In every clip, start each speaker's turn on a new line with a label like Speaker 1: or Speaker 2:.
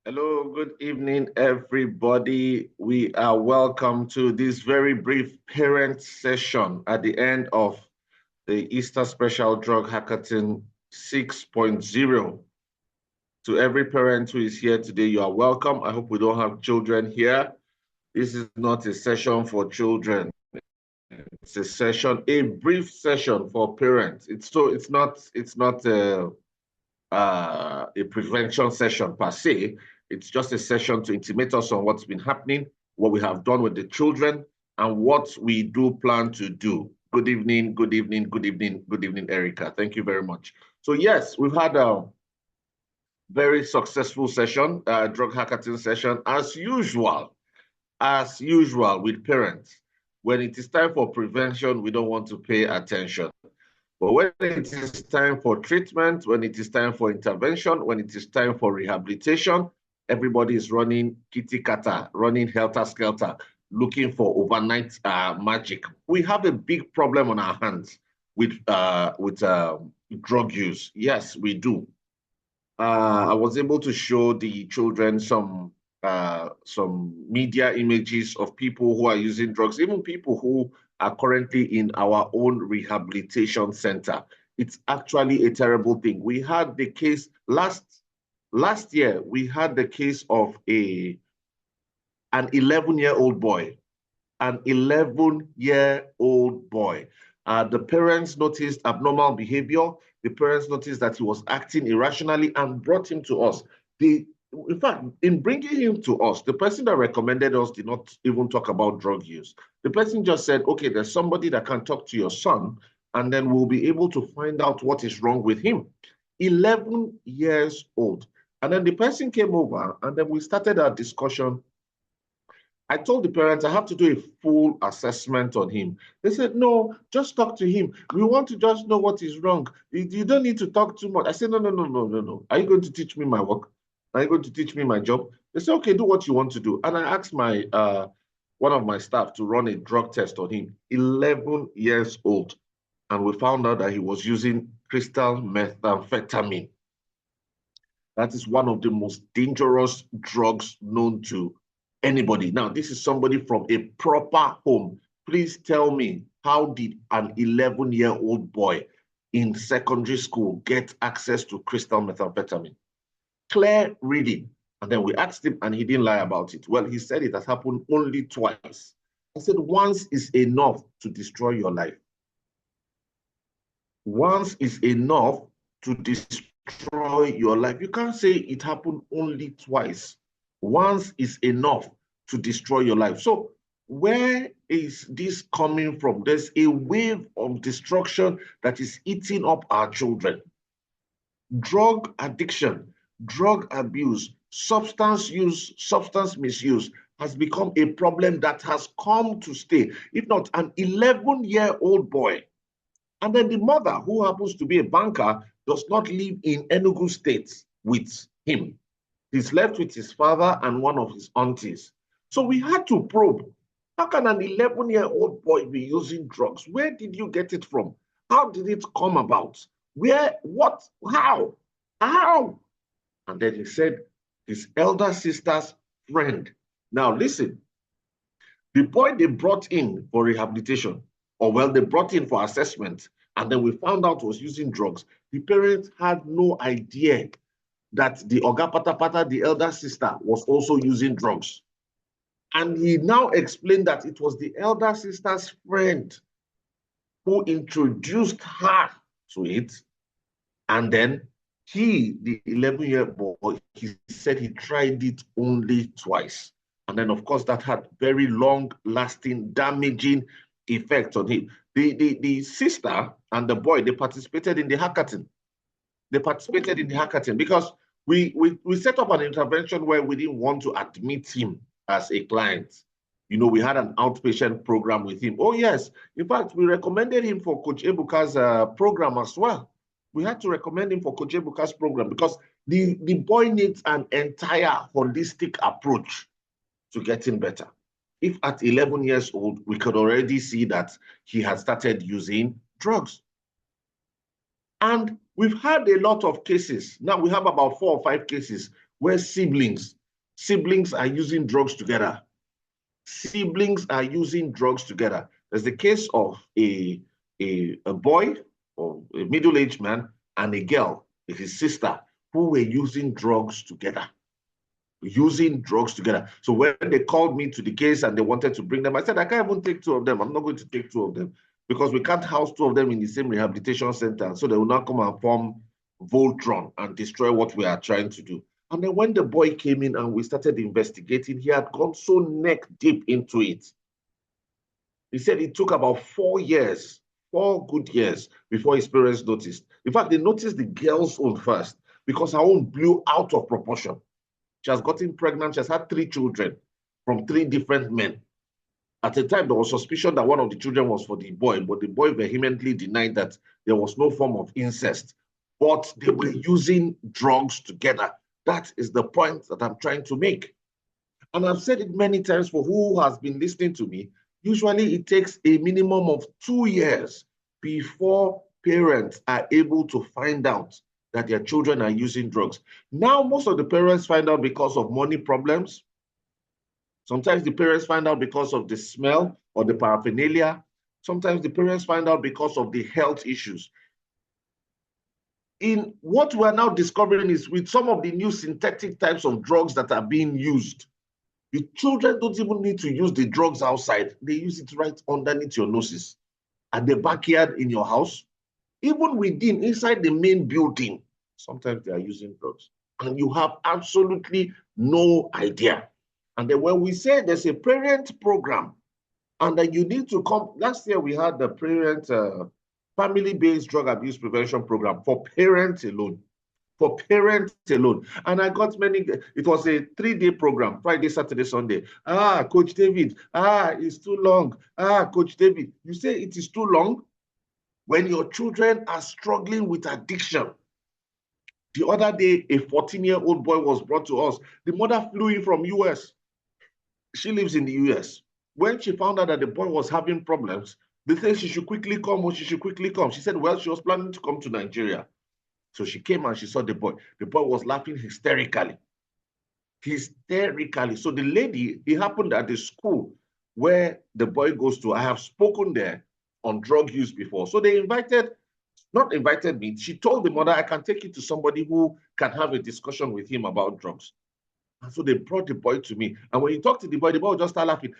Speaker 1: Hello, good evening, everybody. We are welcome to this very brief parent session at the end of the Easter Special Drug Hackathon 6.0. To every parent who is here today, you are welcome. I hope we don't have children here. This is not a session for children. It's a session, a brief session for parents. It's not a prevention session per se. It's just a session to intimate us on what's been happening, what we have done with the children, and what we do plan to do. Good evening, good evening, good evening, good evening, Erica. Thank you very much. So yes, we've had a very successful session, drug hackathon session, as usual with parents. When it is time for prevention, we don't want to pay attention. But when it is time for treatment, when it is time for intervention, when it is time for rehabilitation, everybody is running kitty kata, running helter skelter, looking for overnight magic. We have a big problem on our hands with drug use. Yes, we do. I was able to show the children some media images of people who are using drugs, even people who are currently in our own rehabilitation center. It's actually a terrible thing. We had the case last year, we had the case of an 11-year-old boy, an 11-year-old boy. The parents noticed abnormal behavior. The parents noticed that he was acting irrationally and brought him to us. In fact, in bringing him to us, the person that recommended us did not even talk about drug use. The person just said, okay, there's somebody that can talk to your son, and then we'll be able to find out what is wrong with him. 11 years old. And then the person came over, and then we started our discussion. I told the parents I have to do a full assessment on him. They said, no, just talk to him. We want to just know what is wrong. You don't need to talk too much. I said, no. Are you going to teach me my work? Are you going to teach me my job? They said, okay, do what you want to do. And I asked my one of my staff to run a drug test on him, 11 years old. And we found out that he was using crystal methamphetamine. That is one of the most dangerous drugs known to anybody. Now, this is somebody from a proper home. Please tell me, how did an 11-year-old boy in secondary school get access to crystal methamphetamine? Clear reading. And then we asked him, and he didn't lie about it. Well, he said it has happened only twice. I said, once is enough to destroy your life. Once is enough to destroy your life. You can't say it happened only twice. Once is enough to destroy your life. So where is this coming from? There's a wave of destruction that is eating up our children. Drug addiction, drug abuse, substance use, substance misuse has become a problem that has come to stay. If not, an 11-year-old boy. And then the mother, who happens to be a banker, does not live in Enugu State with him. He's left with his father and one of his aunties. So we had to probe. How can an 11-year-old boy be using drugs? Where did you get it from? How did it come about? Where, what, how? And then he said, his elder sister's friend. Now listen, the boy they brought in for rehabilitation, or well, they brought in for assessment, and then we found out was using drugs. The parents had no idea that the Oga Patapata, the elder sister, was also using drugs. And he now explained that it was the elder sister's friend who introduced her to it. And then he, the 11-year-old boy, he said he tried it only twice. And then, of course, that had very long-lasting, damaging effects on him. The sister and the boy, they participated in the hackathon. Because we set up an intervention where we didn't want to admit him as a client. You know, we had an outpatient program with him. Oh, yes. In fact, we recommended him for Coach Ebuka's program as well. We had to recommend him for Coach Ebuka's program because the boy needs an entire holistic approach to getting better. If at 11 years old, we could already see that he had started using drugs. And we've had a lot of cases. Now we have about 4 or 5 cases where siblings are using drugs together. Siblings are using drugs together. There's the case of a boy or a middle-aged man and a girl, his sister, who were using drugs together. So when they called me to the case and they wanted to bring them, I said, I can't even take 2 of them. I'm not going to take 2 of them because we can't house 2 of them in the same rehabilitation center. So they will not come and form Voltron and destroy what we are trying to do. And then when the boy came in and we started investigating, he had gone so neck deep into it. He said it took about 4 years, 4 good years before his parents noticed. In fact, they noticed the girl's own first because her own blew out of proportion. She has gotten pregnant. She has had 3 children from 3 different men. At the time, there was suspicion that one of the children was for the boy, but the boy vehemently denied that there was no form of incest. But they were using drugs together. That is the point that I'm trying to make. And I've said it many times for who has been listening to me. Usually it takes a minimum of 2 years before parents are able to find out that their children are using drugs. Now, most of the parents find out because of money problems. Sometimes the parents find out because of the smell or the paraphernalia. Sometimes the parents find out because of the health issues. in what we are now discovering is with some of the new synthetic types of drugs that are being used, the children don't even need to use the drugs outside. They use it right underneath your noses, at the backyard in your house, even within, inside the main building. Sometimes they are using drugs, and you have absolutely no idea. And then when we say there's a parent program, and then you need to come, last year we had the parent family-based drug abuse prevention program for parents alone. For parents alone. And I got many, it was a 3-day program, Friday, Saturday, Sunday. Coach David, it's too long. Coach David, you say it is too long when your children are struggling with addiction. The other day, a 14-year-old boy was brought to us. The mother flew in from US. She lives in the US. When she found out that the boy was having problems, they said she should quickly come, she should quickly come. She said, well, she was planning to come to Nigeria. So she came and she saw the boy. The boy was laughing hysterically. Hysterically. So the lady, it happened at the school where the boy goes to. I have spoken there on drug use before. So they not invited me. She told the mother, I can take you to somebody who can have a discussion with him about drugs. And so they brought the boy to me. And when you talk to the boy will just start laughing.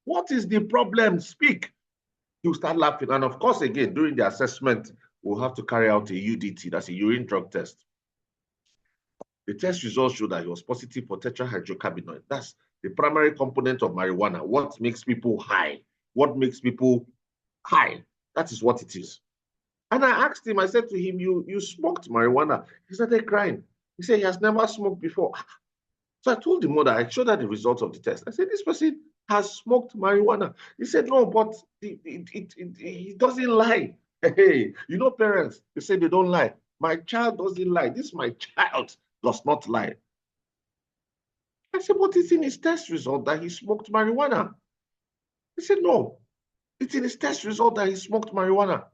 Speaker 1: What is the problem? Speak. He'll start laughing. And of course, again, during the assessment, we'll have to carry out a UDT, that's a urine drug test. The test results show that he was positive for tetrahydrocannabinol. That's the primary component of marijuana. What makes people high? What makes people high? That is what it is. And I asked him, I said to him, you smoked marijuana. He started crying. He said he has never smoked before. So I told the mother, I showed her the results of the test. I said, this person has smoked marijuana. He said, no, but he doesn't lie. Hey, you know, parents, they say they don't lie. My child doesn't lie. This my child does not lie. I said, but it's in his test result that he smoked marijuana. He said, no, it's in his test result that he smoked marijuana.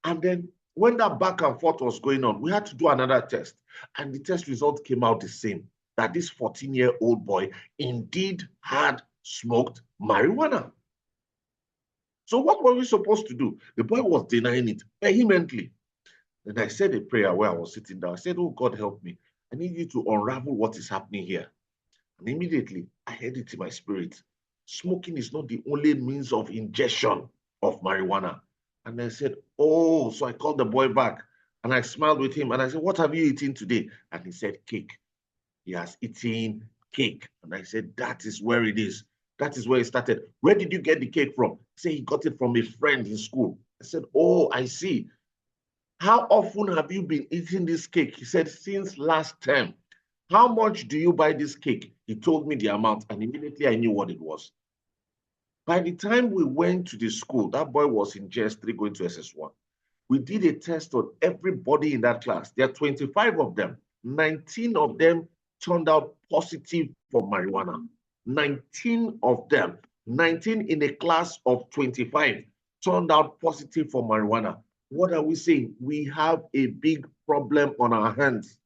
Speaker 1: And then when that back and forth was going on, we had to do another test. And the test result came out the same, that this 14-year-old boy indeed had smoked marijuana. So what were we supposed to do? The boy was denying it vehemently. And I said a prayer where I was sitting down. I said, oh, God, help me. I need you to unravel what is happening here. And immediately, I heard it in my spirit. Smoking is not the only means of ingestion of marijuana. And I said, oh, so I called the boy back. And I smiled with him. And I said, what have you eaten today? And he said, cake. He has eaten cake. And I said, that is where it is. That is where it started. Where did you get the cake from? He said he got it from a friend in school. I said, oh, I see. How often have you been eating this cake? He said, since last term. How much do you buy this cake? He told me the amount, and immediately I knew what it was. By the time we went to the school, that boy was in JS3 going to SS1. We did a test on everybody in that class. There are 25 of them. 19 of them turned out positive for marijuana. 19 of them, 19 in a class of 25, turned out positive for marijuana. What are we saying? We have a big problem on our hands.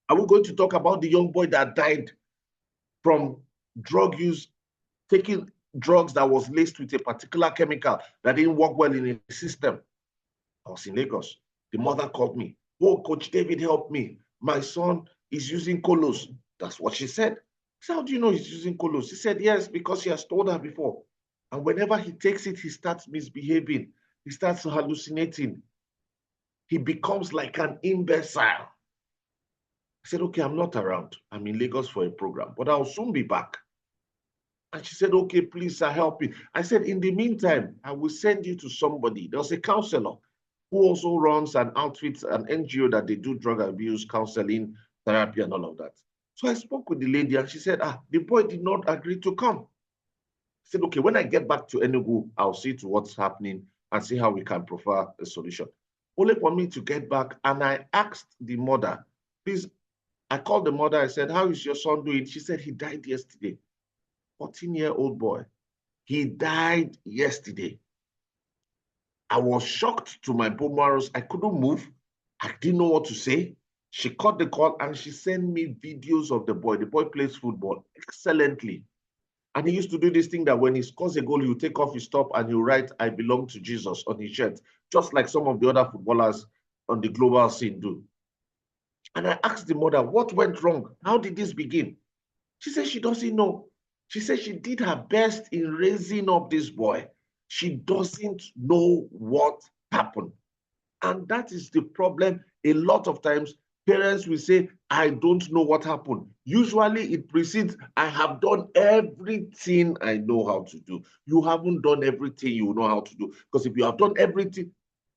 Speaker 1: Are we going to talk about the young boy that died from drug use, taking drugs that was laced with a particular chemical that didn't work well in his system? I was in Lagos. The mother called me. Oh, Coach David, help me. My son is using Colos. That's what she said. I said, how do you know he's using Colos? She said, yes, because she has told her before. And whenever he takes it, he starts misbehaving. He starts hallucinating. He becomes like an imbecile. I said, okay, I'm not around. I'm in Lagos for a program, but I'll soon be back. And she said, okay, please, sir, help me. I said, in the meantime, I will send you to somebody. There's a counselor who also runs an outfit, an NGO that they do drug abuse, counseling, therapy, and all of that. So I spoke with the lady, and she said, the boy did not agree to come. I said, okay, when I get back to Enugu, I'll see to what's happening and see how we can prefer a solution. Only for me to get back, and I asked the mother, please, I called the mother, I said, how is your son doing? She said, he died yesterday. 14-year-old boy. He died yesterday. I was shocked to my bone marrows. I couldn't move. I didn't know what to say. She cut the call and she sent me videos of the boy. The boy plays football excellently. And he used to do this thing that when he scores a goal, he'll take off his top and he'll write, "I belong to Jesus" on his shirt, just like some of the other footballers on the global scene do. And I asked the mother, what went wrong? How did this begin? She said she doesn't know. She said she did her best in raising up this boy. She doesn't know what happened. And that is the problem. A lot of times, parents will say, "I don't know what happened." Usually it precedes, "I have done everything I know how to do." You haven't done everything you know how to do. Because if you have done everything,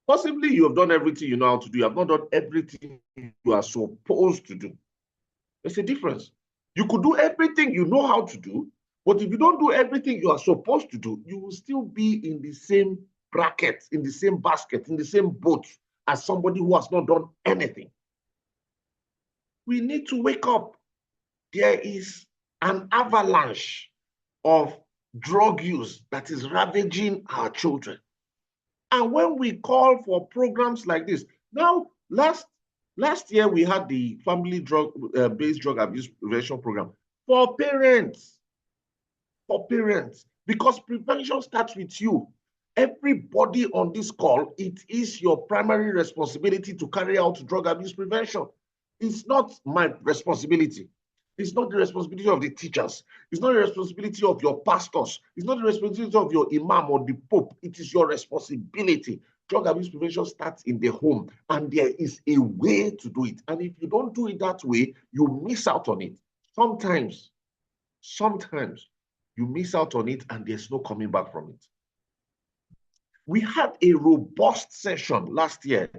Speaker 1: possibly you have done everything you know how to do. You have not done everything you are supposed to do. There's a difference. You could do everything you know how to do, but if you don't do everything you are supposed to do, you will still be in the same bracket, in the same basket, in the same boat as somebody who has not done anything. We need to wake up. There is an avalanche of drug use that is ravaging our children. And when we call for programs like this, now last year we had the family based drug abuse prevention program for parents, because prevention starts with you. Everybody on this call, it is your primary responsibility to carry out drug abuse prevention. It's not my responsibility. It's not the responsibility of the teachers. It's not the responsibility of your pastors. It's not the responsibility of your imam or the pope. It is your responsibility. Drug abuse prevention starts in the home, and there is a way to do it. And if you don't do it that way, you miss out on it. Sometimes you miss out on it and there's no coming back from it. We had a robust session last year.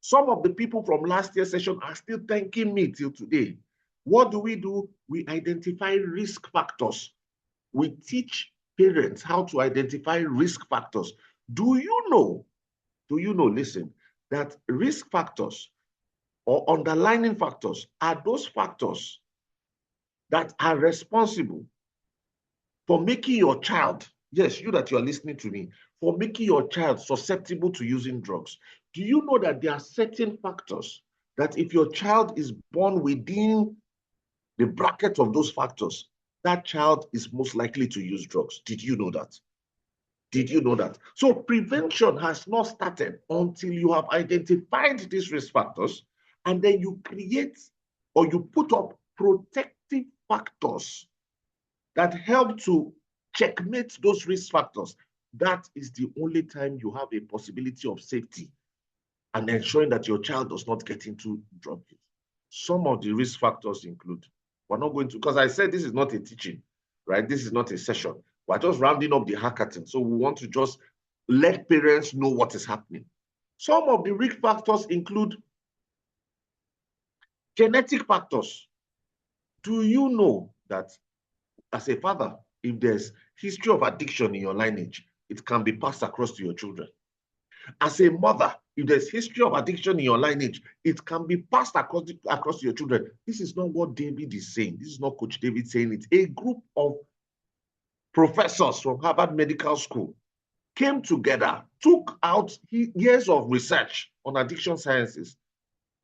Speaker 1: Some of the people from last year's session are still thanking me till today. What do? We identify risk factors. We teach parents how to identify risk factors. Do you know, listen, that risk factors or underlying factors are those factors that are responsible for making your child, yes, you that you are listening to me, for making your child susceptible to using drugs. Do you know that there are certain factors that if your child is born within the bracket of those factors, that child is most likely to use drugs? Did you know that? Did you know that? So prevention has not started until you have identified these risk factors, and then you create or you put up protective factors that help to checkmate those risk factors. That is the only time you have a possibility of safety and ensuring that your child does not get into drug use. Some of the risk factors include, we're not going to, because I said this is not a teaching, right? This is not a session. We're just rounding up the hackathon. So we want to just let parents know what is happening. Some of the risk factors include genetic factors. Do you know that as a father, if there's history of addiction in your lineage, it can be passed across to your children? As a mother, if there's history of addiction in your lineage, it can be passed across to your children. This is not what David is saying. This is not Coach David saying it. A group of professors from Harvard Medical School came together, took out years of research on addiction sciences,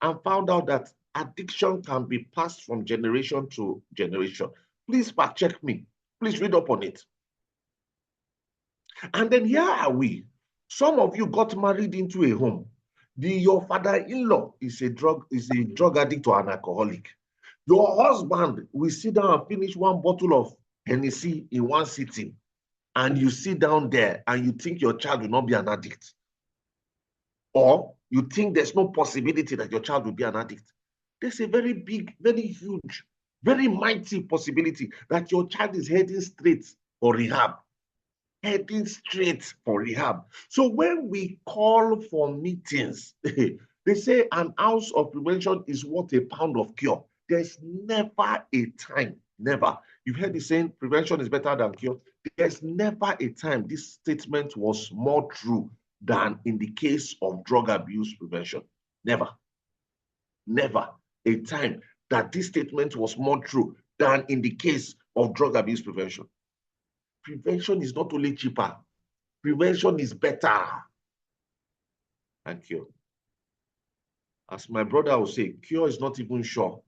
Speaker 1: and found out that addiction can be passed from generation to generation. Please fact check me. Please read up on it. And then here are we. Some of you got married into a home. Your father-in-law is a drug addict or an alcoholic. Your husband will sit down and finish one bottle of Hennessy in one sitting, and you sit down there and you think your child will not be an addict. Or you think there's no possibility that your child will be an addict. There's a very big, very huge, very mighty possibility that your child is heading straight for rehab. Heading straight for rehab. So when we call for meetings, they say an ounce of prevention is worth a pound of cure. There's never a time, never. You've heard the saying, prevention is better than cure. There's never a time this statement was more true than in the case of drug abuse prevention. Never. Never a time that this statement was more true than in the case of drug abuse prevention. Prevention is not only cheaper, prevention is better than cure. As my brother will say, cure is not even sure.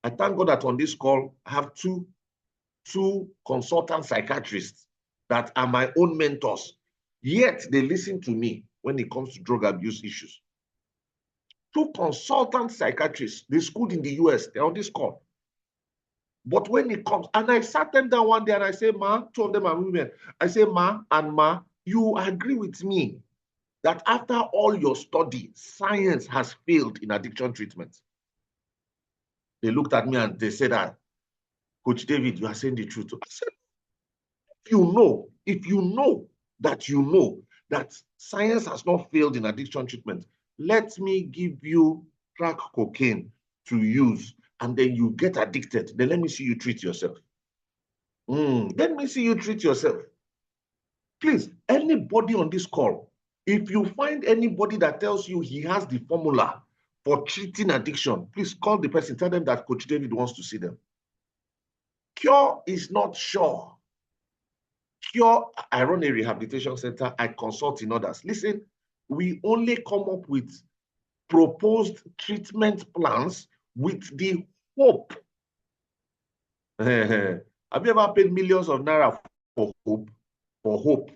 Speaker 1: I thank God that on this call, I have two 2 consultant psychiatrists that are my own mentors, yet they listen to me when it comes to drug abuse issues. 2 consultant psychiatrists, they schooled in the US, they're on this call. But when it comes, and I sat them down one day and I say, Ma, 2 of them are women. I say, Ma and Ma, you agree with me that after all your study, science has failed in addiction treatment. They looked at me and they said, Coach David, you are saying the truth. I said, if you know that science has not failed in addiction treatment, let me give you crack cocaine to use, and then you get addicted. Then let me see you treat yourself. Let me see you treat yourself. Please, anybody on this call, if you find anybody that tells you he has the formula for treating addiction, please call the person, tell them that Coach David wants to see them. Cure is not sure. Cure, I run a rehabilitation center, I consult in others. Listen, we only come up with proposed treatment plans with the hope. Have you ever paid millions of naira for hope? For hope,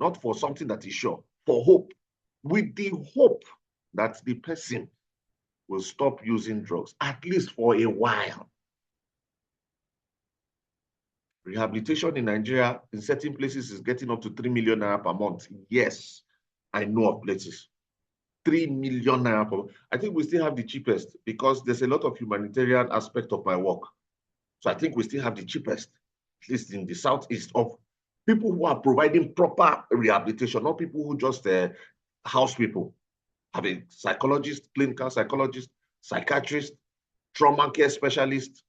Speaker 1: not for something that is sure, for hope, with the hope that the person will stop using drugs, at least for a while. Rehabilitation in Nigeria, in certain places, is getting up to 3 million naira per month. Yes, I know of places. 3 million naira per month. I think we still have the cheapest because there's a lot of humanitarian aspect of my work. So I think we still have the cheapest, at least in the southeast, of people who are providing proper rehabilitation, not people who just house people. Have a psychologist, clinical psychologist, psychiatrist, trauma care specialist.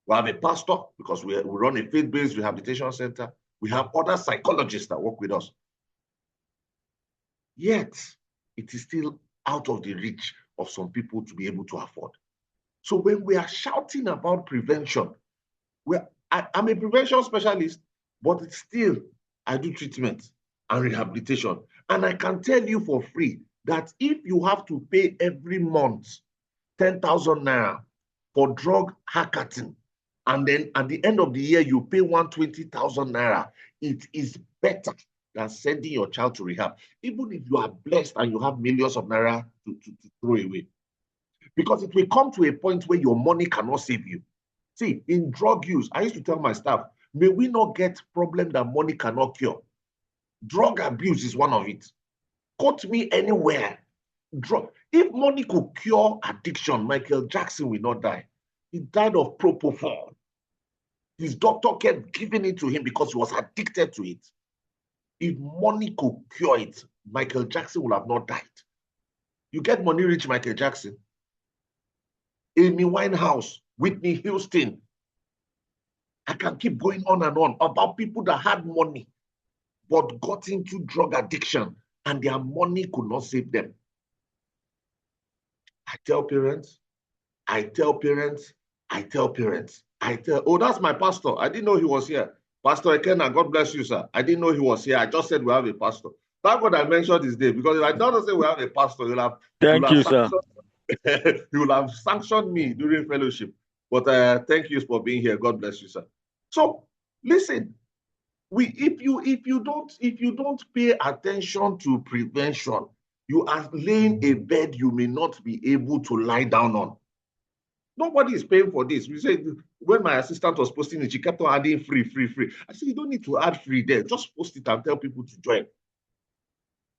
Speaker 1: We have a pastor because we run a faith-based rehabilitation center. We have other psychologists that work with us. Yet, it is still out of the reach of some people to be able to afford. So when we are shouting about prevention, I'm a prevention specialist, but still, I do treatment and rehabilitation. And I can tell you for free that if you have to pay every month 10,000 naira for drug hackathon, and then at the end of the year, you pay 120,000 naira, it is better than sending your child to rehab, even if you are blessed and you have millions of naira to throw away. Because it will come to a point where your money cannot save you. See, in drug use, I used to tell my staff, may we not get problem that money cannot cure. Drug abuse is one of it. Quote me anywhere. If money could cure addiction, Michael Jackson will not die. He died of propofol. His doctor kept giving it to him because he was addicted to it. If money could cure it, Michael Jackson would have not died. You get money rich Michael Jackson, Amy Winehouse, Whitney Houston. I can keep going on and on about people that had money but got into drug addiction and their money could not save them. I tell parents, oh, that's my pastor. I didn't know he was here. Pastor Ekena, God bless you, sir. I didn't know he was here. I just said we have a pastor. Thank God I mentioned his name, because if I don't say we have a pastor, you'll have you will have sanctioned me during fellowship. But thank you for being here. God bless you, sir. So listen, if you don't pay attention to prevention, you are laying a bed you may not be able to lie down on. Nobody is paying for this. We said when my assistant was posting it, she kept on adding free. I said, you don't need to add free there. Just post it and tell people to join.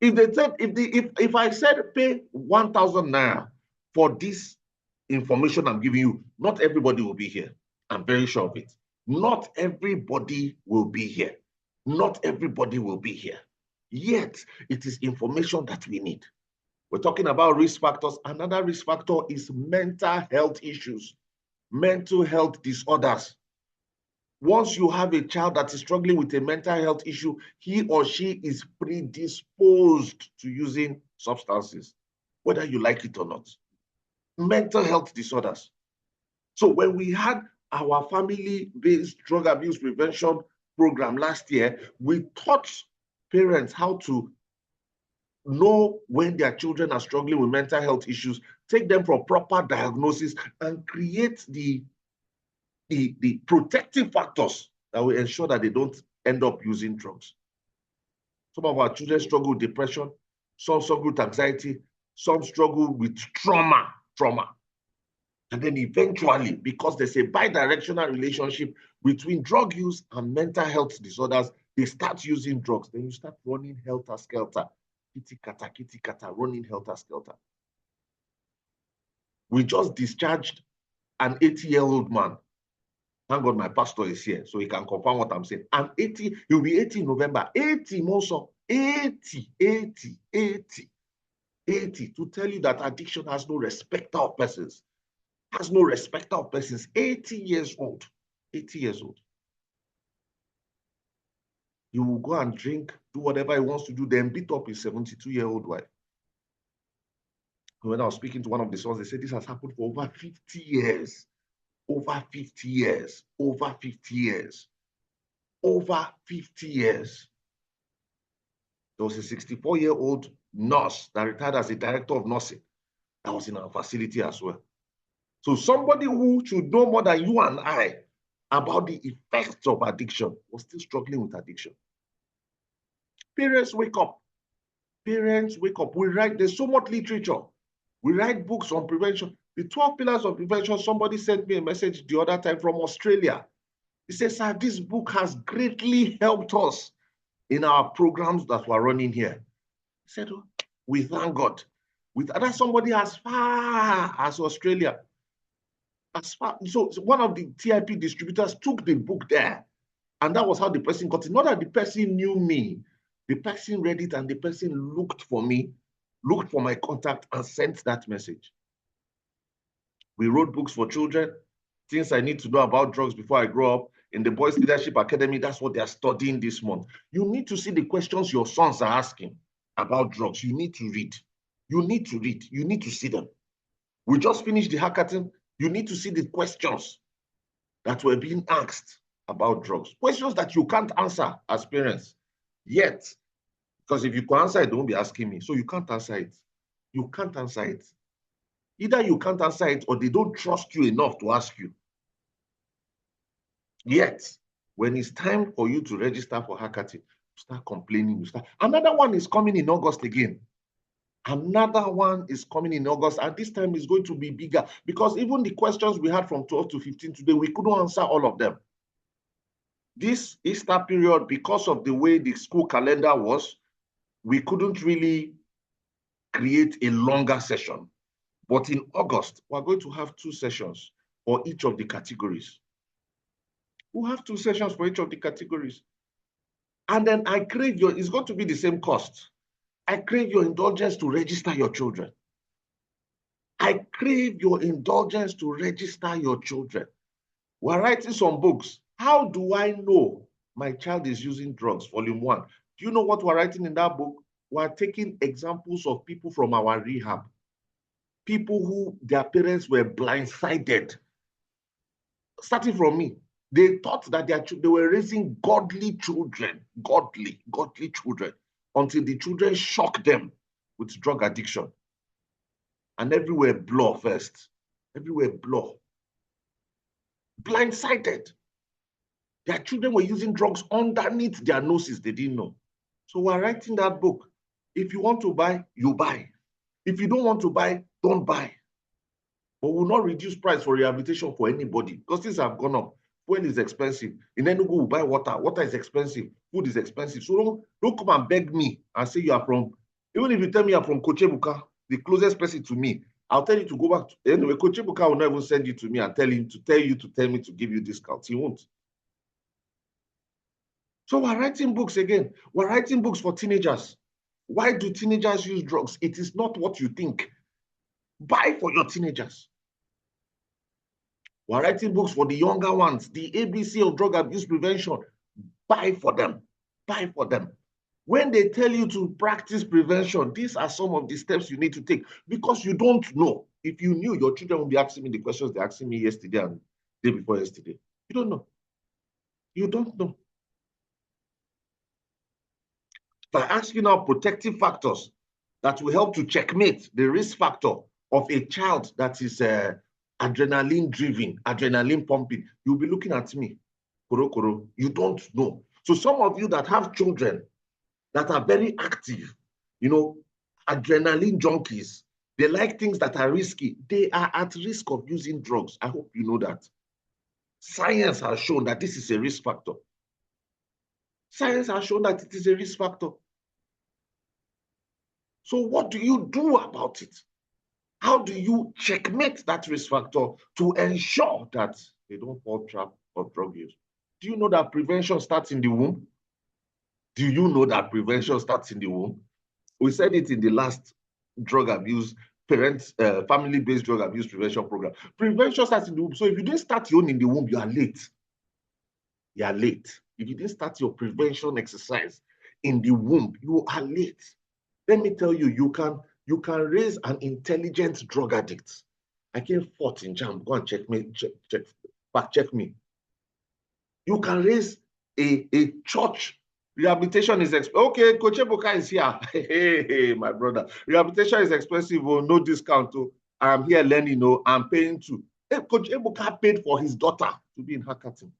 Speaker 1: If I said pay 1,000 naira for this information I'm giving you, not everybody will be here. I'm very sure of it. Not everybody will be here. Not everybody will be here. Yet, it is information that we need. We're talking about risk factors. Another risk factor is mental health issues, mental health disorders. Once you have a child that is struggling with a mental health issue, he or she is predisposed to using substances, whether you like it or not. Mental health disorders. So when we had our family-based drug abuse prevention program last year, we taught parents how to know when their children are struggling with mental health issues, take them for proper diagnosis, and create the the protective factors that will ensure that they don't end up using drugs. Some of our children struggle with depression, some struggle with anxiety, some struggle with trauma. And then eventually, because there's a bi-directional relationship between drug use and mental health disorders, they start using drugs. Then you start running helter-skelter, kitty-kata, running helter-skelter. We just discharged an 80-year-old man. Thank God my pastor is here, so he can confirm what I'm saying. And 80, he'll be 80 in November. 80 more so. 80, to tell you that addiction has no respect of persons. Has no respect of persons. 80 years old. 80 years old. He will go and drink, do whatever he wants to do, then beat up his 72-year-old wife. When I was speaking to one of the sons, they said this has happened for over 50 years. Over 50 years. Over 50 years. Over 50 years. There was a 64-year-old nurse that retired as a director of nursing that was in our facility as well. So somebody who should know more than you and I about the effects of addiction was still struggling with addiction. Parents, wake up. Parents, wake up. There's so much literature. We write books on prevention. The 12 pillars of prevention, somebody sent me a message the other time from Australia. He says, sir, this book has greatly helped us in our programs that we're running here. He said, oh, we thank God. With other somebody as far as Australia. So one of the TIP distributors took the book there. And that was how the person got it. Not that the person knew me. The person read it and the person looked for me, looked for my contact and sent that message. We wrote books for children, things I need to know about drugs before I grow up. In the Boys Leadership Academy, that's what they're studying this month. You need to see the questions your sons are asking about drugs. You need to read. You need to read. You need to see them. We just finished the hackathon. You need to see the questions that were being asked about drugs. Questions that you can't answer as parents yet. Because if you can answer it, they won't be asking me. So you can't answer it. You can't answer it. Either you can't answer it or they don't trust you enough to ask you. Yet, when it's time for you to register for Hackathon, you start complaining. Another one is coming in August again. Another one is coming in August, and this time is going to be bigger because even the questions we had from 12 to 15 today, we couldn't answer all of them. This Easter period, because of the way the school calendar was, we couldn't really create a longer session. But in August, we're going to have 2 sessions for each of the categories. We'll have 2 sessions for each of the categories. And then I crave it's going to be the same cost. I crave your indulgence to register your children. I crave your indulgence to register your children. We're writing some books. How do I know my child is using drugs? Volume 1. Do you know what we're writing in that book? We're taking examples of people from our rehab. People who their parents were blindsided. Starting from me. They thought that they were raising godly children, godly children, until the children shocked them with drug addiction. And everywhere blur first. Everywhere blur. Blindsided. Their children were using drugs underneath their noses. They didn't know. So we're writing that book. If you want to buy, you buy. If you don't want to buy, don't buy. But we'll not reduce price for rehabilitation for anybody because things have gone up. Fuel is expensive. In Enugu, we buy water. Water is expensive. Food is expensive. So don't come and beg me and say you are from, even if you tell me you're from Kochebuka, the closest person to me, I'll tell you to go back. Anyway, Kochebuka will not even send you to me and tell me to give you discounts. He won't. So we're writing books again. We're writing books for teenagers. Why do teenagers use drugs? It is not what you think. Buy for your teenagers. We're writing books for the younger ones, the ABC of drug abuse prevention. Buy for them. Buy for them. When they tell you to practice prevention, these are some of the steps you need to take because you don't know. If you knew, your children would be asking me the questions they're asking me yesterday and the day before yesterday. You don't know. You don't know. By asking our protective factors that will help to checkmate the risk factor of a child that is adrenaline driven, adrenaline pumping, you'll be looking at me. Koro, koro. You don't know. So some of you that have children that are very active, you know, adrenaline junkies, they like things that are risky. They are at risk of using drugs. I hope you know that. Science has shown that this is a risk factor. Science has shown that it is a risk factor. So what do you do about it? How do you checkmate that risk factor to ensure that they don't fall trap of drug use? Do you know that prevention starts in the womb? Do you know that prevention starts in the womb? We said it in the last drug abuse, family-based drug abuse prevention program. Prevention starts in the womb. So if you didn't start your own in the womb, you are late. You are late. If you didn't start your prevention exercise in the womb, you are late. Let me tell you, you can raise an intelligent drug addict. I came fourth in JAMB. Go and check me, fact check me. You can raise a church. Rehabilitation is expensive. Okay, Coach Ebuka is here. Hey, my brother. Rehabilitation is expensive. Oh, no discount. Oh. I'm here learning. Oh, I'm paying too. Hey, Coach Ebuka paid for his daughter to be in Hackathon.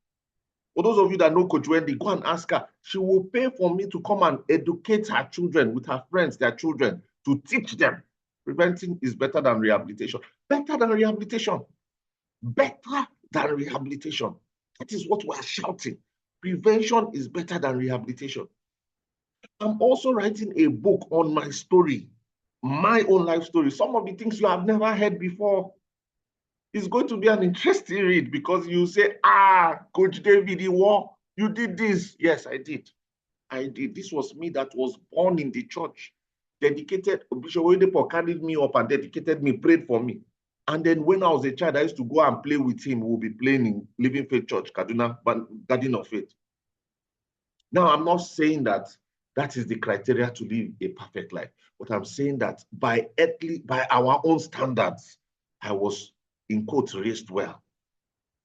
Speaker 1: For those of you that know Coach Wendy, go and ask her. She will pay for me to come and educate her children with her friends, their children, to teach them. Preventing is better than rehabilitation. Better than rehabilitation. Better than rehabilitation. That is what we are shouting. Prevention is better than rehabilitation. I'm also writing a book on my story, my own life story. Some of the things you have never heard before. It's going to be an interesting read because you say, Coach David, you did this. Yes, I did. I did. This was me that was born in the church. Dedicated, Bishop Oyedepo carried me up and dedicated me, prayed for me. And then when I was a child, I used to go and play with him. We'll be playing in Living Faith Church, Kaduna, Garden of Faith. Now, I'm not saying that that is the criteria to live a perfect life, but I'm saying that by our own standards, I was, in quotes, raised well.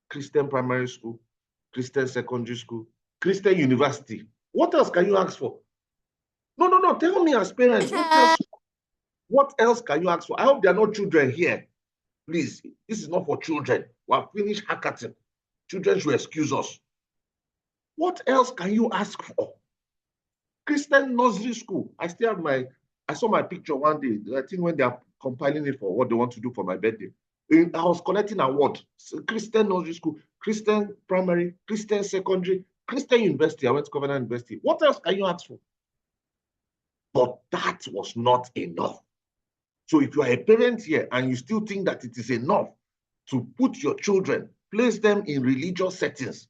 Speaker 1: Christian primary school, Christian secondary school, Christian university. What else can you ask for? No, tell me as parents, what else can you ask for? I hope there are no children here. Please, this is not for children. We have finished Hackathon. Children should excuse us. What else can you ask for? Christian nursery school. I saw my picture one day. I think when they are compiling it for what they want to do for my birthday. I was collecting awards. Christian nursery school, Christian primary, Christian secondary, Christian university. I went to Covenant University. What else can you ask for? But that was not enough. So if you are a parent here and you still think that it is enough to put your children, place them in religious settings,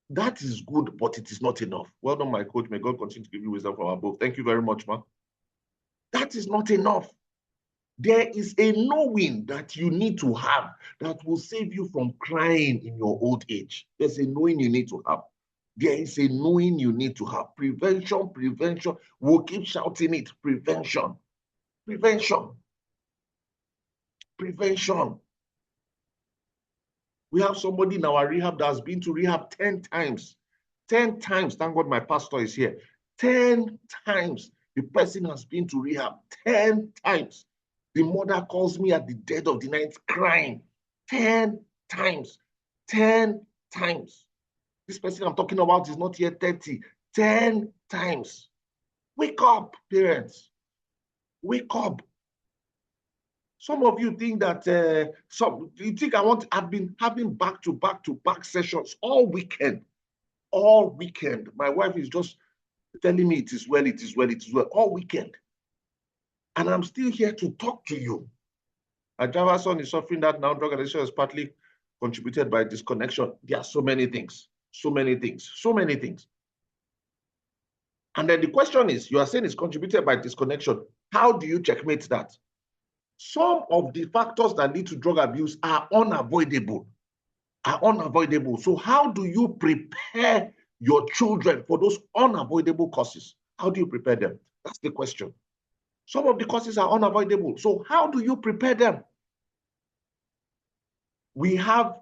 Speaker 1: that is good, but it is not enough. Well done, my coach. May God continue to give you wisdom from above. Thank you very much, man. That is not enough. There is a knowing that you need to have that will save you from crying in your old age. There's a knowing you need to have. There is a knowing you need to have. Prevention. We'll keep shouting it. Prevention. We have somebody in our rehab that has been to rehab 10 times. 10 times. Thank God my pastor is here. 10 times. The person has been to rehab 10 times. The mother calls me at the dead of the night crying. 10 times. 10 times. This person I'm talking about is not yet 30. 10 times. Wake up, parents. Wake up. Some of you think that I've been having back-to-back sessions all weekend. All weekend. My wife is just telling me it is well, all weekend. And I'm still here to talk to you. My driver's son is suffering that now. Drug addiction is partly contributed by disconnection. There are so many things. And then the question is, you are saying it's contributed by disconnection. How do you checkmate that? Some of the factors that lead to drug abuse are unavoidable. So how do you prepare your children for those unavoidable causes? How do you prepare them? That's the question. Some of the causes are unavoidable. So how do you prepare them? We have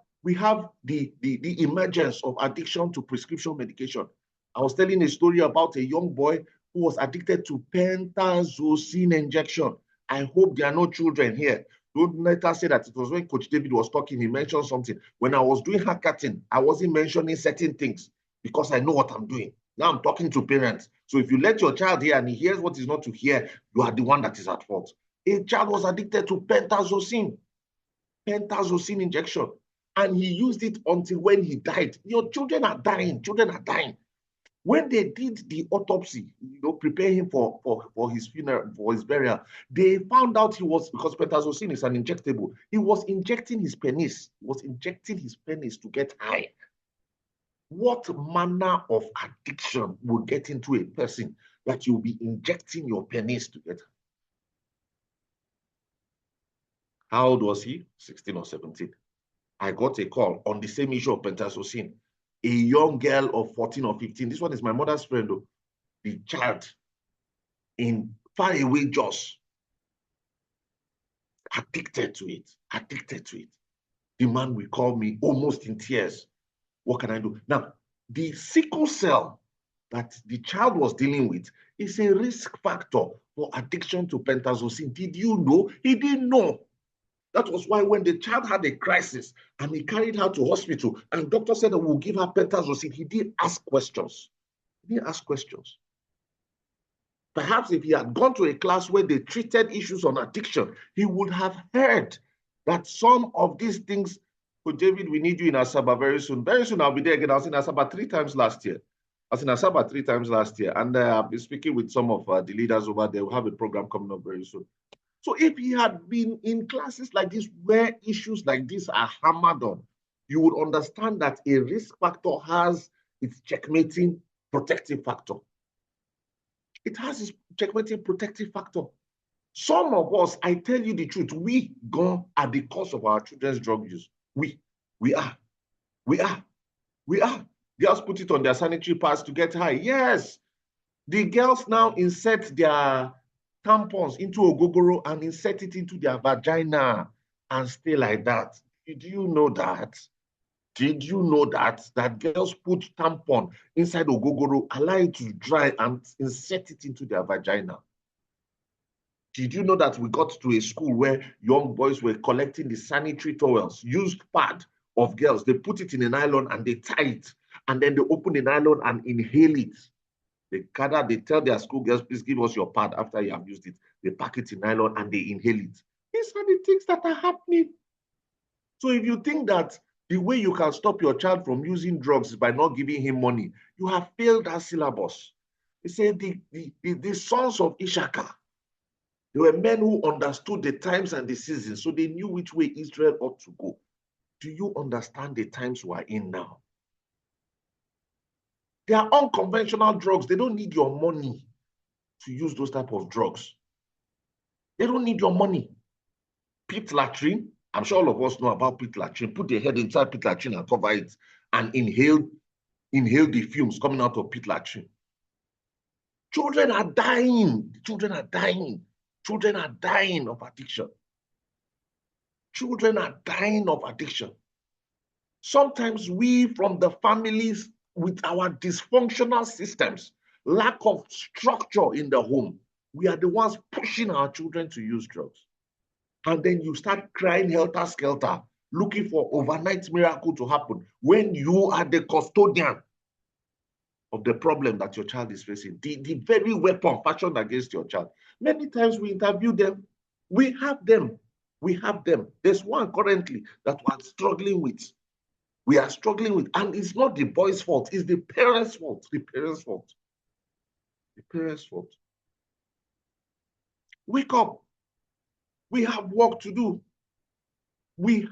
Speaker 1: the emergence of addiction to prescription medication. I was telling a story about a young boy who was addicted to pentazocine injection. I hope there are no children here. Don't let us say that it was when Coach David was talking, he mentioned something. When I was doing hackathon, I wasn't mentioning certain things because I know what I'm doing. Now I'm talking to parents. So if you let your child hear and he hears what is not to hear, you are the one that is at fault. A child was addicted to pentazocine injection, and he used it until when he died. Your children are dying. Children are dying. When they did the autopsy, prepare him for his funeral, for his burial, they found out he was, because pentazocine is an injectable, he was injecting his penis. He was injecting his penis to get high. What manner of addiction will get into a person that you'll be injecting your penis to get high? How old was he? 16 or 17. I got a call on the same issue of pentazocine. A young girl of 14 or 15. This one is my mother's friend, though. The child in faraway Jos, addicted to it. The man will call me almost in tears. What can I do? Now, the sickle cell that the child was dealing with is a risk factor for addiction to pentazocine. Did you know? He didn't know. That was why when the child had a crisis and he carried her to hospital and doctor said that we'll give her pentazocine, he didn't ask questions. Perhaps if he had gone to a class where they treated issues on addiction, he would have heard that some of these things. Oh, David, we need you in Asaba very soon. Very soon I'll be there again. I was in Asaba 3 times last year. And I've been speaking with some of the leaders over there. We'll have a program coming up very soon. So if he had been in classes like this where issues like this are hammered on, you would understand that a risk factor has its checkmating protective factor. It has its checkmating protective factor. Some of us, I tell you the truth, we gone at the cost of our children's drug use. We are. Girls put it on their sanitary pads to get high. Yes. The girls now insert their tampons into ogogoro and insert it into their vagina and stay like that. Did you know that? That girls put tampon inside ogogoro, allow it to dry and insert it into their vagina? Did you know that we got to a school where young boys were collecting the sanitary towels, used pad of girls? They put it in a nylon and they tie it, and then they open the nylon and inhale it. They tell their school girls, please give us your pad after you have used it. They pack it in nylon and they inhale it. These are the things that are happening. So if you think that the way you can stop your child from using drugs is by not giving him money, you have failed that syllabus. They say the sons of Ishaka, they were men who understood the times and the seasons, so they knew which way Israel ought to go. Do you understand the times we are in now? They are unconventional drugs. They don't need your money to use those type of drugs. They don't need your money. Pit latrine, I'm sure all of us know about pit latrine. Put your head inside pit latrine and cover it and inhale the fumes coming out of pit latrine. Children are dying. Children are dying of addiction. Sometimes we, from the families with our dysfunctional systems, lack of structure in the home, we are the ones pushing our children to use drugs. And then you start crying helter-skelter, looking for overnight miracle to happen when you are the custodian of the problem that your child is facing, the very weapon fashioned against your child. Many times we interview them. We have them. There's one currently that we're struggling with. And it's not the boy's fault, it's the parents' fault. Wake up. We have work to do. We're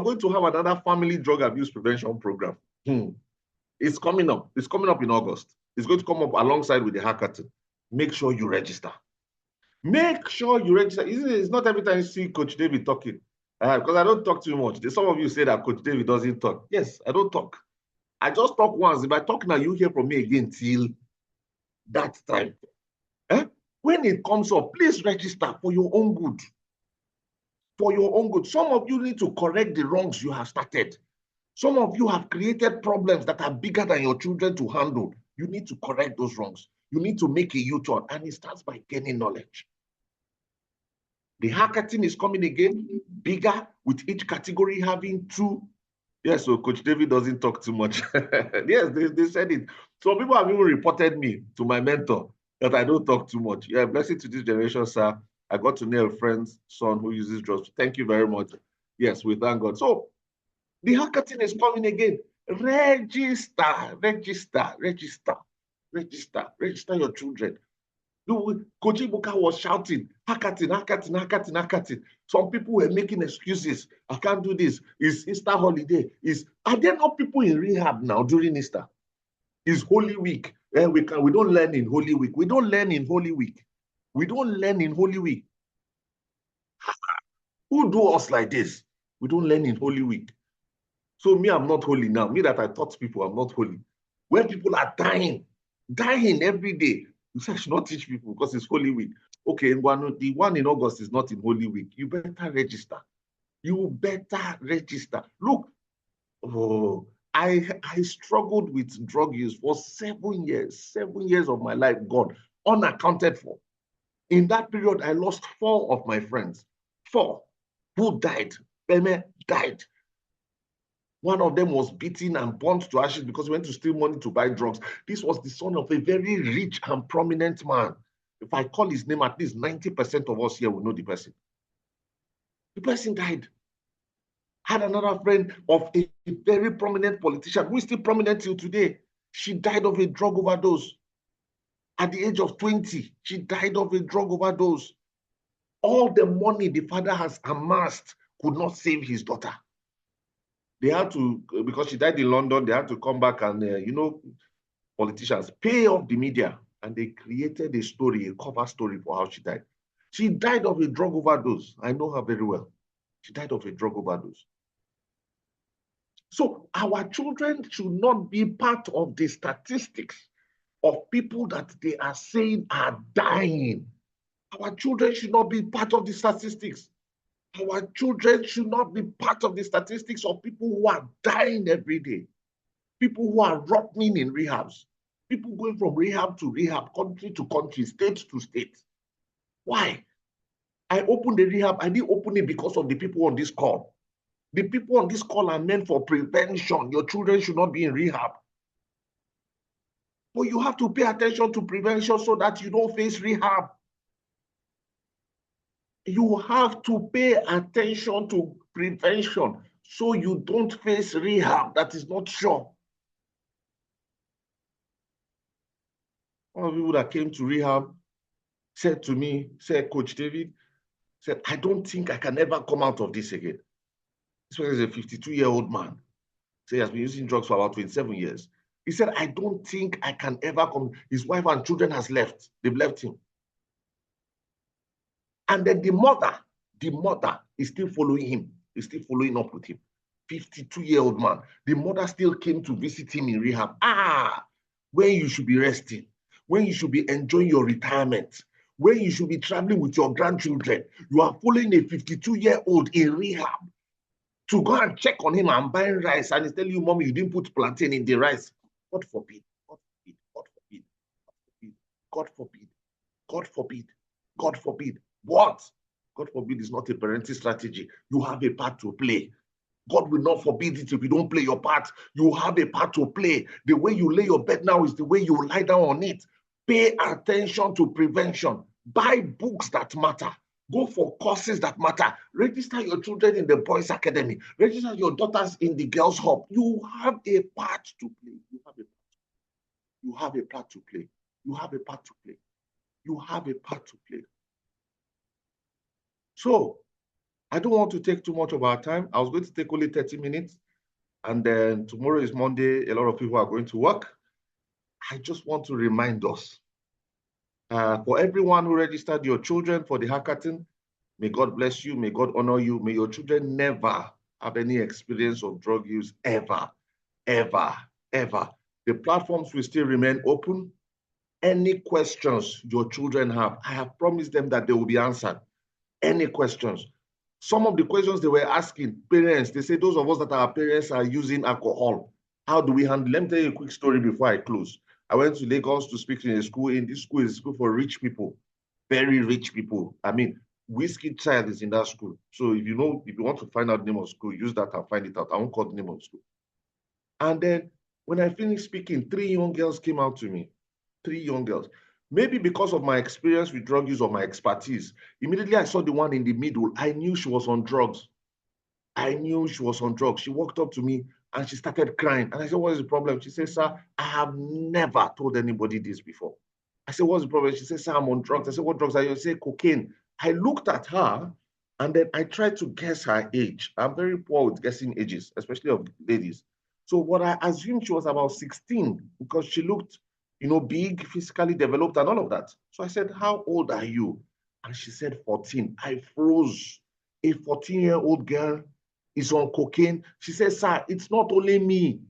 Speaker 1: going to have another family drug abuse prevention program. It's coming up. It's coming up in August. It's going to come up alongside with the hackathon. Make sure you register. It's not every time you see Coach David talking, because I don't talk too much. Some of you say that Coach David doesn't talk. Yes, I don't talk. I just talk once. If I talk now, you hear from me again till that time. When it comes up, please register for your own good. Some of you need to correct the wrongs you have started. Some of you have created problems that are bigger than your children to handle. You need to correct those wrongs. You need to make a U-turn, and it starts by gaining knowledge. The hackathon is coming again, bigger, with each category having 2. Yes, so Coach David doesn't talk too much. Yes, they said it. So people have even reported me to my mentor that I don't talk too much. Yeah, blessing to this generation, sir. I got to know a friend's son who uses drugs. Thank you very much. Yes, we thank God. So the hackathon is coming again. Register, register, register, register, register your children. Coach Ibuka was shouting, hackathon, hackathon, hackathon, hackathon. Some people were making excuses. I can't do this. It's Easter holiday. Are there not people in rehab now during Easter? It's Holy Week. We don't learn in Holy Week. We don't learn in Holy Week. We don't learn in Holy Week. Who do us like this? We don't learn in Holy Week. So me, I'm not holy now. Me that I taught people, I'm not holy. When people are dying every day, you say I should not teach people because it's Holy Week. Okay, the one in August is not in Holy Week. You better register. You better register. Look, I struggled with drug use for 7 years. 7 years of my life gone, unaccounted for. In that period, I lost 4 of my friends. 4 who died. Beme died. One of them was beaten and burnt to ashes because he went to steal money to buy drugs. This was the son of a very rich and prominent man. If I call his name, at least 90% of us here will know the person. The person died. Had another friend of a very prominent politician who is still prominent till today. She died of a drug overdose. At the age of 20, she died of a drug overdose. All the money the father has amassed could not save his daughter. They had to, because she died in London, they had to come back and, politicians pay off the media, and they created a story, a cover story for how she died. She died of a drug overdose. I know her very well. She died of a drug overdose. So our children should not be part of the statistics of people that they are saying are dying. Our children should not be part of the statistics. Our children should not be part of the statistics of people who are dying every day. People who are rotting in rehabs. People going from rehab to rehab, country to country, state to state. Why? I opened the rehab. I didn't open it because of the people on this call. The people on this call are meant for prevention. Your children should not be in rehab. But you have to pay attention to prevention so that you don't face rehab. You have to pay attention to prevention so you don't face rehab that is not sure. One of the people that came to rehab said to me, Coach David, said, I don't think I can ever come out of this again. This one is a 52-year-old man. So he has been using drugs for about 27 years. He said, I don't think I can ever come. His wife and children has left. They've left him. And then the mother is still following him, is still following up with him. 52-year-old man. The mother still came to visit him in rehab. When you should be resting, when you should be enjoying your retirement, when you should be traveling with your grandchildren, you are following a 52-year-old in rehab to go and check on him and buy rice, and he's telling you, Mommy, you didn't put plantain in the rice. God forbid, God forbid, God forbid, God forbid, God forbid, God forbid. What? God forbid is not a parenting strategy. You have a part to play. God will not forbid it if you don't play your part. You have a part to play. The way you lay your bed now is the way you lie down on it. Pay attention to prevention. Buy books that matter. Go for courses that matter. Register your children in the boys' academy. Register your daughters in the girls' hub. You have a part to play. You have a part to play. You have a part to play. You have a part to play. So, I don't want to take too much of our time. I was going to take only 30 minutes. And then tomorrow is Monday. A lot of people are going to work. I just want to remind us, for everyone who registered your children for the hackathon, may God bless you. May God honor you. May your children never have any experience of drug use ever, ever, ever. The platforms will still remain open. Any questions your children have, I have promised them that they will be answered. Any questions. Some of the questions they were asking, parents, they say those of us that our parents are using alcohol. How do we handle? Let me tell you a quick story before I close. I went to Lagos to speak in a school. In this school is a school for rich people, very rich people. I mean, Whiskey Child is in that school. So if you want to find out the name of school, use that and find it out. I won't call the name of the school. And then when I finished speaking, 3 young girls came out to me. 3 young girls. Maybe because of my experience with drug use or my expertise, immediately I saw the one in the middle. I knew she was on drugs. I knew she was on drugs. She walked up to me and she started crying. And I said, what is the problem? She said, sir, I have never told anybody this before. I said, what's the problem? She said, sir, I'm on drugs. I said, what drugs are you? She said, cocaine. I looked at her and then I tried to guess her age. I'm very poor with guessing ages, especially of ladies. So what I assumed she was about 16 because she looked, big, physically developed and all of that. So I said, how old are you? And she said, 14. I froze. A 14-year-old girl is on cocaine. She says, sir, it's not only me.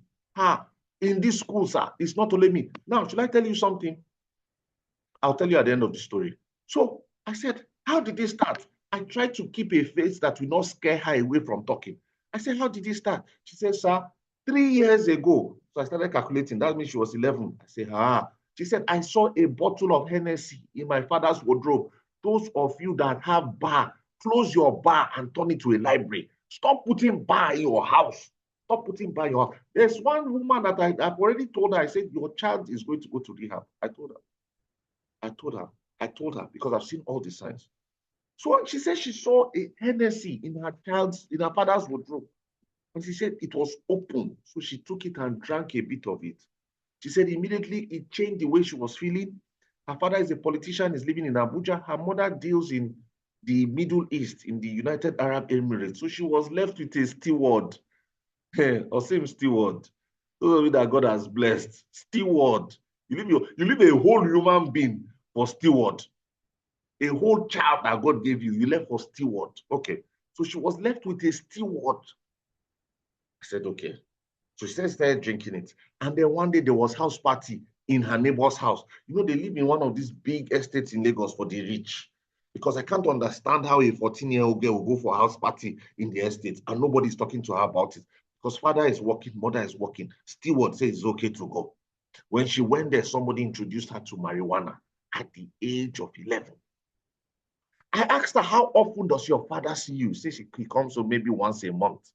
Speaker 1: In this school, sir, it's not only me. Now, should I tell you something? I'll tell you at the end of the story. So I said, how did this start? I tried to keep a face that will not scare her away from talking. I said, how did this start? She said, sir, 3 years ago. So I started calculating. That means she was 11. I said, She said, I saw a bottle of Hennessy in my father's wardrobe. Those of you that have bar, close your bar and turn it to a library. Stop putting bar in your house. Stop putting bar in your house. There's one woman that I've already told her, I said, your child is going to go to rehab. I told her because I've seen all the signs. So she said she saw a Hennessy in her father's wardrobe. And she said it was open. So she took it and drank a bit of it. She said immediately it changed the way she was feeling. Her father is a politician, is living in Abuja. Her mother deals in the Middle East, in the United Arab Emirates. So she was left with a steward, or same steward. Those of you that God has blessed, steward. You leave a whole human being for steward. A whole child that God gave you, you left for steward. Okay. So she was left with a steward. I said, okay. So she started drinking it. And then one day there was house party in her neighbor's house. They live in one of these big estates in Lagos for the rich. Because I can't understand how a 14-year-old girl will go for a house party in the estate and nobody's talking to her about it. Because father is working, mother is working. Steward says it's okay to go. When she went there, somebody introduced her to marijuana at the age of 11. I asked her, how often does your father see you? She says he comes so maybe once a month.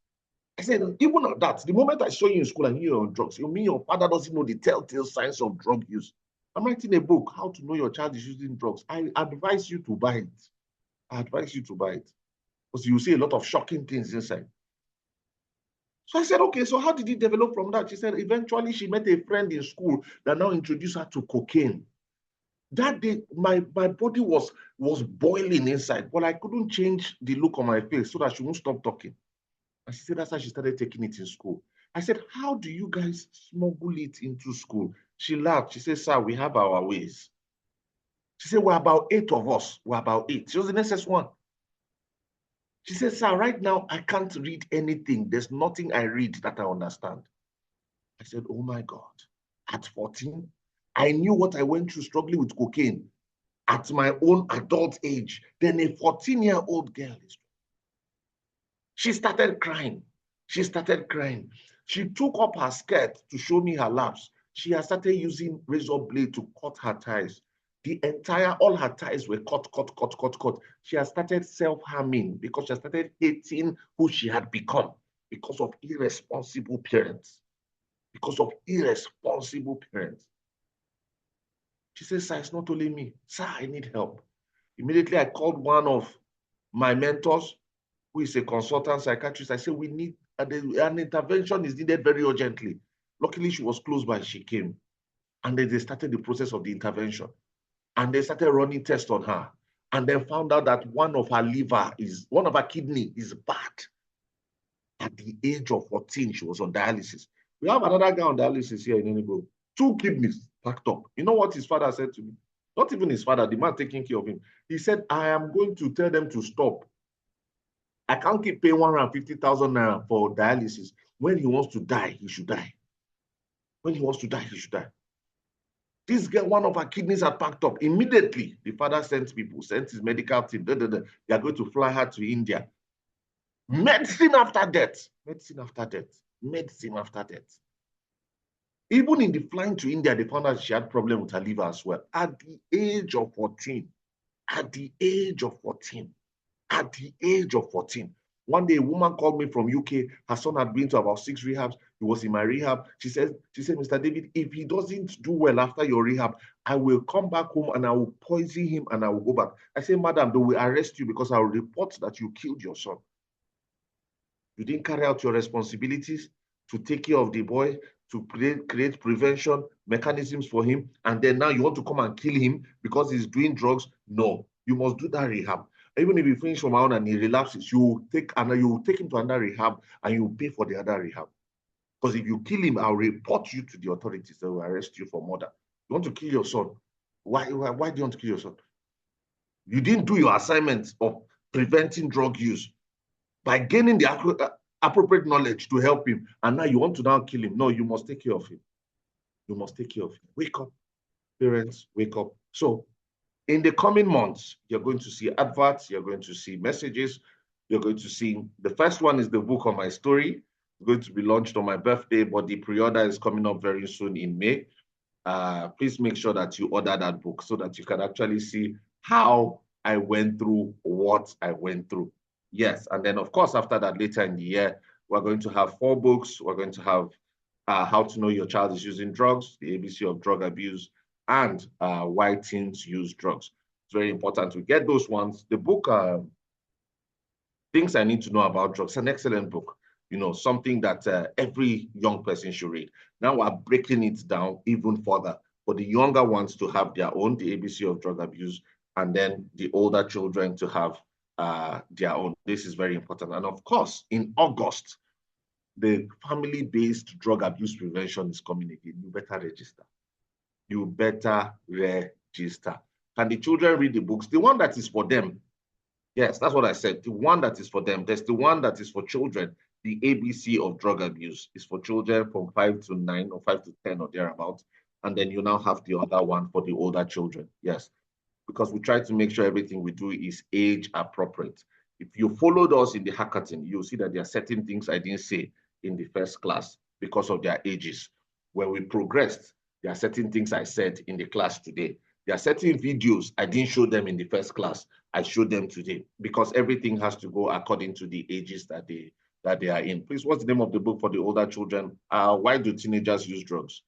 Speaker 1: I said, even at that, the moment I saw you in school and you're on drugs, you mean your father doesn't know the telltale signs of drug use? I'm writing a book, How to Know Your Child is Using Drugs. I advise you to buy it. Because you see a lot of shocking things inside. So I said, okay, so how did it develop from that? She said, eventually she met a friend in school that now introduced her to cocaine. That day, my body was boiling inside, but I couldn't change the look on my face so that she won't stop talking. And she said that's how she started taking it in school. I said, how do you guys smuggle it into school? She laughed. She said, sir, we have our ways. She said, we're about 8 of us. We're about 8. She was the next one. She said, sir, right now, I can't read anything. There's nothing I read that I understand. I said, oh my God. At 14, I knew what I went through struggling with cocaine at my own adult age. Then a 14-year-old girl is. She started crying. She took up her skirt to show me her laps. She had started using razor blade to cut her ties. All her ties were cut. She had started self-harming because she had started hating who she had become because of irresponsible parents. She said, sir, it's not only me. Sir, I need help. Immediately, I called one of my mentors, who is a consultant psychiatrist. I said, we need an intervention is needed very urgently. Luckily, she was close by. She came. And then they started the process of the intervention. And they started running tests on her. And then found out that one of her kidney is bad. At the age of 14, she was on dialysis. We have another guy on dialysis here in Enugu. 2 kidneys packed up. You know what his father said to me? Not even his father, the man taking care of him. He said, I am going to tell them to stop. I can't keep paying 150,000 naira for dialysis. When he wants to die, he should die. This girl, one of her kidneys had packed up. Immediately, the father sent his medical team. They are going to fly her to India. Medicine after death. Even in the flying to India, they found out she had problem with her liver as well. At the age of 14, at the age of 14, at the age of 14. One day, a woman called me from UK. Her son had been to about 6 rehabs. He was in my rehab. She said, Mr. David, if he doesn't do well after your rehab, I will come back home and I will poison him and I will go back. I said, madam, they will arrest you because I will report that you killed your son. You didn't carry out your responsibilities to take care of the boy, to create prevention mechanisms for him, and then now you want to come and kill him because he's doing drugs. No, you must do that rehab. Even if you finish from out and he relapses, you take him to another rehab and you pay for the other rehab. Because if you kill him, I'll report you to the authorities. They will arrest you for murder. You want to kill your son? Why do you want to kill your son? You didn't do your assignment of preventing drug use by gaining the appropriate knowledge to help him, and now you want to now kill him. No, you must take care of him. You must take care of him. Wake up, parents, wake up. So in the coming months, you're going to see adverts, you're going to see messages, you're going to see, the first one is the book on my story. It's going to be launched on my birthday, but the pre-order is coming up very soon in May. Please make sure that you order that book so that you can actually see how I went through what I went through. Yes, and then of course, after that, later in the year, we're going to have 4 books. We're going to have How to Know Your Child is Using Drugs, the ABC of Drug Abuse, and Why Teens Use Drugs. It's very important to get those ones. The book, Things I Need to Know About Drugs, an excellent book. You know, something that every young person should read. Now we're breaking it down even further for the younger ones to have their own, the ABC of Drug Abuse, and then the older children to have their own. This is very important. And of course, in August, the family-based drug abuse prevention is coming again. You better register. You better register. Can the children read the books? The one that is for them. Yes, that's what I said. The one that is for them. There's the one that is for children. The ABC of drug abuse is for children from 5 to 9 or 5 to 10 or thereabouts. And then you now have the other one for the older children. Yes, because we try to make sure everything we do is age appropriate. If you followed us in the hackathon, you'll see that there are certain things I didn't say in the first class because of their ages. When we progressed, there are certain things I said in the class today. There are certain videos I didn't show them in the first class. I showed them today because everything has to go according to the ages that they are in. Please, what's the name of the book for the older children? Why do teenagers use drugs?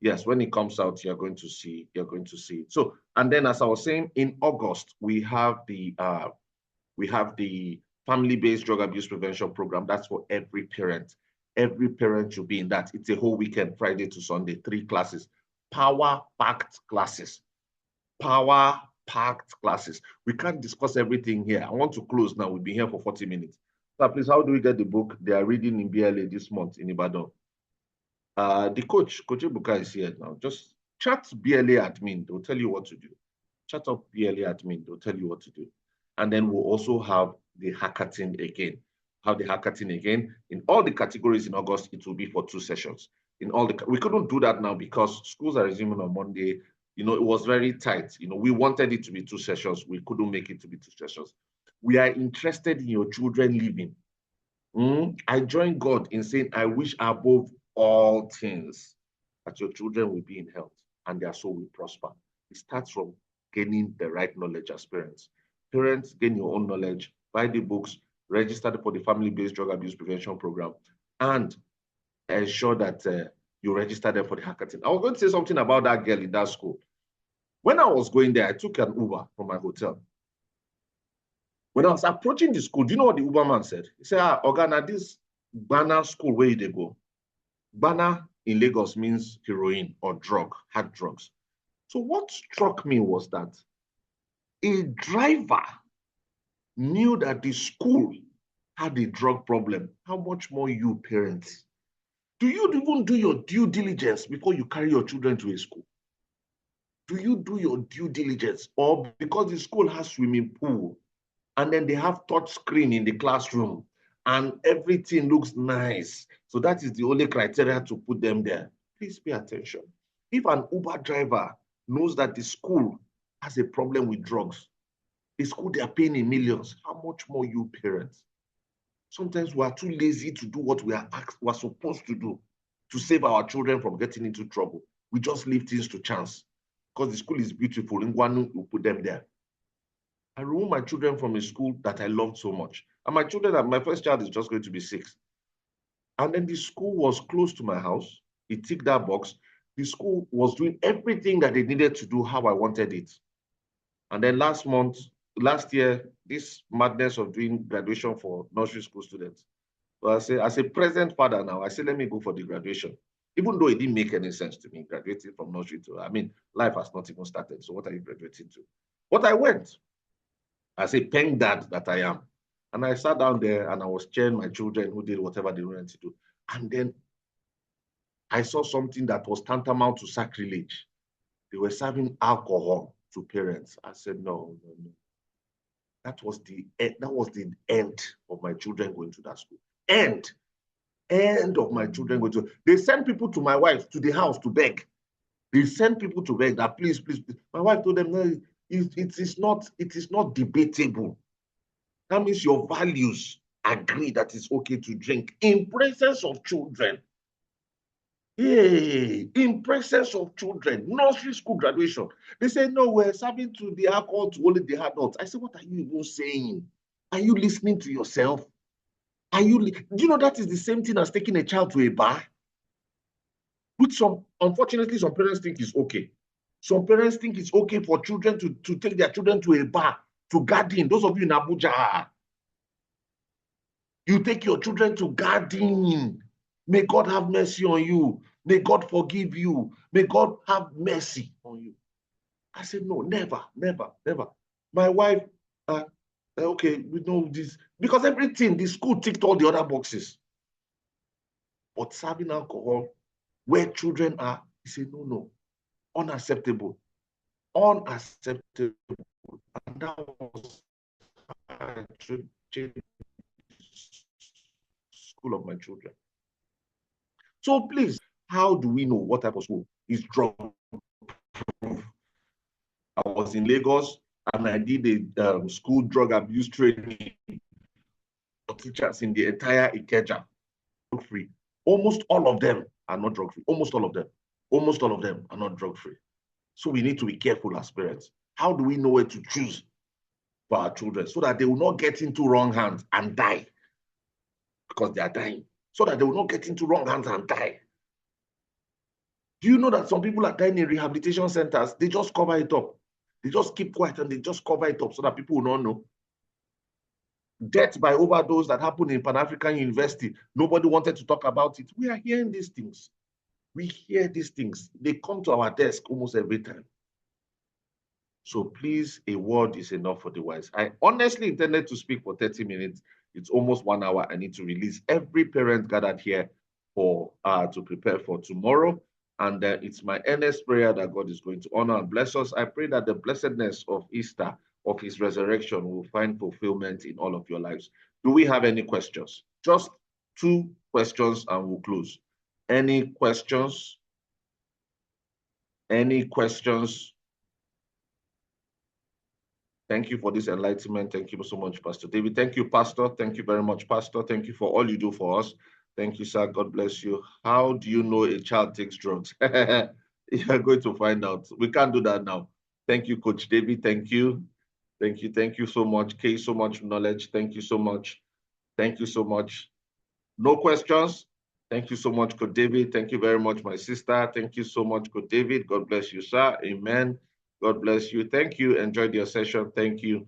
Speaker 1: Yes, when it comes out, you're going to see it. So, and then as I was saying, in August, we have the family-based drug abuse prevention program. That's for every parent. Every parent should be in that. It's a whole weekend, Friday to Sunday, 3 classes, power-packed classes. Power-packed classes. We can't discuss everything here. I want to close now. We've been here for 40 minutes. So please, how do we get the book? They are reading in BLA this month in Ibadan. The Coach Ebuka is here now. Just chat BLA admin. They'll tell you what to do. Chat up BLA admin. They'll tell you what to do. And then we'll also have the hackathon again. Have the hackathon again. In all the categories in August, it will be for 2 sessions. We couldn't do that now because schools are resuming on Monday. You know, it was very tight. You know, we wanted it to be 2 sessions. We couldn't make it to be 2 sessions. We are interested in your children living. I join God in saying, I wish above all things that your children will be in health and their soul will prosper. It starts from gaining the right knowledge as parents. Parents, gain your own knowledge, buy the books, register for the family-based drug abuse prevention program, and ensure that you register them for the hackathon. I was going to say something about that girl in that school. When I was going there, I took an Uber from my hotel. When I was approaching the school, do you know what the Uber man said? He said, Ogana, this Bana school, where they go? Bana in Lagos means heroin or drug, hard drugs. So what struck me was that a driver knew that the school had a drug problem. How much more you parents? Do you even do your due diligence before you carry your children to a school? Do you do your due diligence? Or because the school has swimming pool and then they have touch screen in the classroom and everything looks nice. So that is the only criteria to put them there. Please pay attention. If an Uber driver knows that the school has a problem with drugs, the school they are paying in millions, how much more you parents? Sometimes we are too lazy to do what we are supposed to do. to save our children from getting into trouble. We just leave things to chance. Because the school is beautiful, in Guanu, we put them there. I removed my children from a school that I loved so much. And my children, my first child is just going to be 6. And then the school was close to my house. It ticked that box. The school was doing everything that they needed to do how I wanted it. And then last year, this madness of doing graduation for nursery school students. So I say, as a present father now, I say, let me go for the graduation. Even though it didn't make any sense to me, graduating from nursery to, life has not even started. So what are you graduating to? But I went. As a pen dad that I am. And I sat down there and I was cheering my children who did whatever they wanted to do. And then I saw something that was tantamount to sacrilege. They were serving alcohol to parents. I said, no. That was the end of my children going to that school. End of my children going to. They sent people to my wife to the house to beg. They sent people to beg that please. My wife told them, no, it is not debatable. That means your values agree that it's okay to drink in presence of children. Hey, in presence of children, nursery school graduation. They say, no, we're serving to the alcohol to only the adults. I said, what are you even saying? Are you listening to yourself? Do you know that is the same thing as taking a child to a bar? Which unfortunately, some parents think is okay. Some parents think it's okay for children to take their children to a bar, to garden. Those of you in Abuja, you take your children to garden. May God have mercy on you. May God forgive you. May God have mercy on you. I said, no, never. My wife, okay, we know this. Because everything, the school ticked all the other boxes. But serving alcohol where children are, he said, no, unacceptable. Unacceptable. And that was school of my children. So please, how do we know what type of school is drug proof? I was in Lagos and I did a school drug abuse training for teachers in the entire Ikeja, drug free. Almost all of them are not drug free. Almost all of them are not drug free. So we need to be careful as parents. How do we know where to choose for our children so that they will not get into wrong hands and die? Because they are dying. So that they will not get into wrong hands and die. Do you know that some people are dying in rehabilitation centers? They just cover it up. They just keep quiet and they just cover it up so that people will not know. Death by overdose that happened in Pan-African University. Nobody wanted to talk about it. We are hearing these things. We hear these things. They come to our desk almost every time. So please, a word is enough for the wise. I honestly intended to speak for 30 minutes. It's almost 1 hour. I need to release every parent gathered here for to prepare for tomorrow. And it's my earnest prayer that God is going to honor and bless us. I pray that the blessedness of Easter, of his resurrection, will find fulfillment in all of your lives. Do we have any questions? Just 2 questions and we'll close. Any questions? Any questions? Thank you for this enlightenment. Thank you so much, Pastor David. Thank you, Pastor. Thank you very much, Pastor. Thank you for all you do for us. Thank you, sir. God bless you. How do you know a child takes drugs? You're going to find out. We can't do that now. Thank you, Coach David. Thank you. Thank you. Thank you so much. Kay, so much knowledge. Thank you so much. Thank you so much. No questions? Thank you so much, Coach David. Thank you very much, my sister. Thank you so much, Coach David. God bless you, sir. Amen. God bless you. Thank you. Enjoyed your session. Thank you.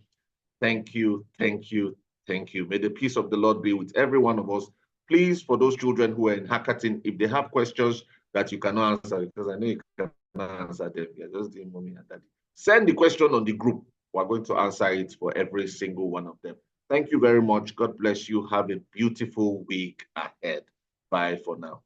Speaker 1: Thank you. Thank you. Thank you. May the peace of the Lord be with every one of us. Please, for those children who are in Hackathon, if they have questions that you cannot answer, because I know you cannot answer them, you're just doing mommy and daddy. Send the question on the group. We're going to answer it for every single one of them. Thank you very much. God bless you. Have a beautiful week ahead. Bye for now.